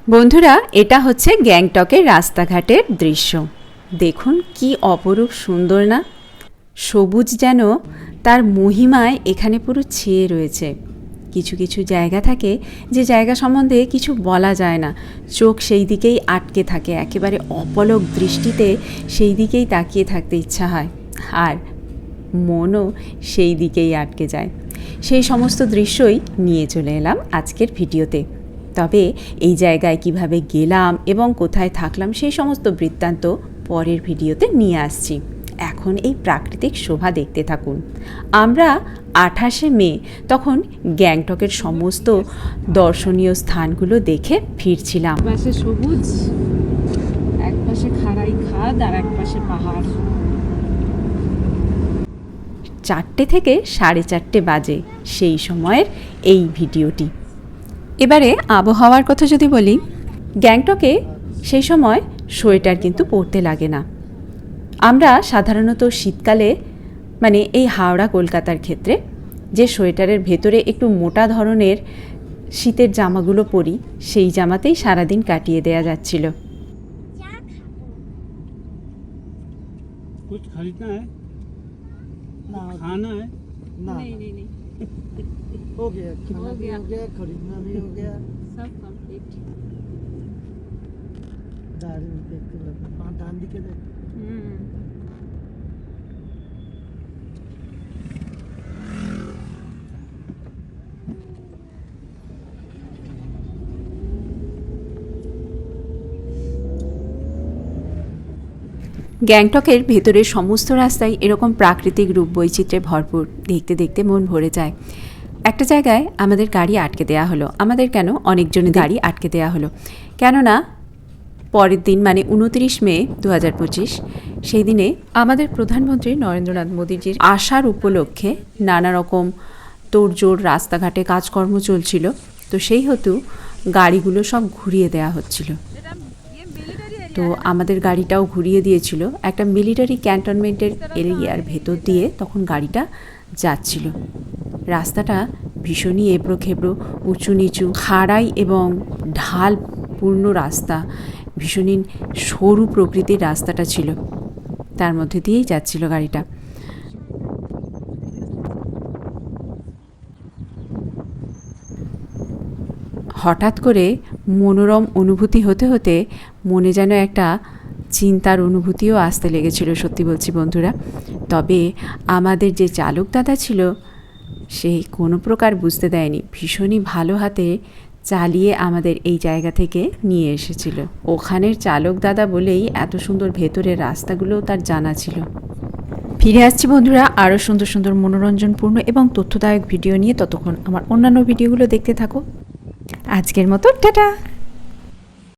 বন্ধুরা, এটা হচ্ছে গ্যাংটকের রাস্তাঘাটের দৃশ্য। দেখুন কি অপরূপ সুন্দর না? সবুজ যেন তার মহিমায় এখানে পুরো ছেয়ে রয়েছে। কিছু কিছু জায়গা থাকে যে জায়গা সম্বন্ধে কিছু বলা যায় না, চোখ সেই দিকেই আটকে থাকে, একেবারে অপলক দৃষ্টিতে সেই দিকেই তাকিয়ে থাকতে ইচ্ছা হয়, আর মনও সেই দিকেই আটকে যায়। সেই সমস্ত দৃশ্যই নিয়ে চলে এলাম আজকের ভিডিওতে। তবে এই জায়গায় কিভাবে গেলাম এবং কোথায় থাকলাম সেই সমস্ত বৃত্তান্ত পরের ভিডিওতে নিয়ে আসছি। এখন এই প্রাকৃতিক শোভা দেখতে থাকুন। আমরা 28শে মে তখন গ্যাংটকের সমস্ত দর্শনীয় স্থানগুলো দেখে ফিরছিলাম। এক পাশে সবুজ, এক পাশে খাড়াই খাদ, আর এক পাশে পাহাড়। 4টে থেকে 4:30 বাজে সেই সময়ের এই ভিডিওটি। এবারে আবহাওয়ার কথা যদি বলি, গ্যাংটকে সেই সময় সোয়েটার কিন্তু পরতে লাগে না। আমরা সাধারণত শীতকালে, মানে এই হাওড়া কলকাতার ক্ষেত্রে, যে সোয়েটারের ভেতরে একটু মোটা ধরনের শীতের জামাগুলো পরি, সেই জামাতেই সারাদিন কাটিয়ে দেয়া যাচ্ছিল। कुछ खरीदना है ना, खाना है ना, नहीं नहीं नहीं, हो गया, खाना हो भी गया। हो गया, खरीदना भी हो गया। सब कंप्लीट। दारू देखते लगे पाँच डाल दिखे देख। গ্যাংটকের ভেতরের সমস্ত রাস্তায় এরকম প্রাকৃতিক রূপ বৈচিত্র্যে ভরপুর। দেখতে দেখতে মন ভরে যায়। একটা জায়গায় আমাদের গাড়ি আটকে দেয়া হলো। আমাদের কেন, অনেকজনের গাড়ি আটকে দেয়া হলো। কেননা পরের দিন, মানে 29 মে 2025, সেই দিনে আমাদের প্রধানমন্ত্রী নরেন্দ্রনাথ মোদীজির আসার উপলক্ষে নানা রকম তোড়জোড়, রাস্তাঘাটে কাজকর্ম চলছিল। তো সেই হেতু গাড়িগুলো সব ঘুরিয়ে দেয়া হচ্ছিল। তো আমাদের গাড়িটাও ঘুরিয়ে দিয়েছিল। একটা মিলিটারি ক্যান্টনমেন্টের এরিয়ার ভেতর দিয়ে তখন গাড়িটা যাচ্ছিল। রাস্তাটা ভীষণই এবড়ো খেবড়ো, উঁচু নিচু, খাড়াই এবং ঢাল পূর্ণ রাস্তা। ভীষণই সরু প্রকৃতির রাস্তাটা ছিল, তার মধ্যে দিয়েই যাচ্ছিল গাড়িটা। হঠাৎ করে মনোরম অনুভূতি হতে হতে মনে যেন একটা চিন্তার অনুভূতিও আসতে লেগেছিল, সত্যি বলছি বন্ধুরা। তবে আমাদের যে চালক দাদা ছিল, সে কোনো প্রকার বুঝতে দেয়নি, ভীষণই ভালো হাতে চালিয়ে আমাদের এই জায়গা থেকে নিয়ে এসেছিল। ওখানের চালক দাদা বলেই এত সুন্দর ভেতরের রাস্তাগুলোও তার জানা ছিল। ফিরে আসছি বন্ধুরা আরও সুন্দর সুন্দর মনোরঞ্জনপূর্ণ এবং তথ্যদায়ক ভিডিও নিয়ে। ততক্ষণ আমার অন্যান্য ভিডিওগুলো দেখতে থাকো। আজকের মতো টাটা।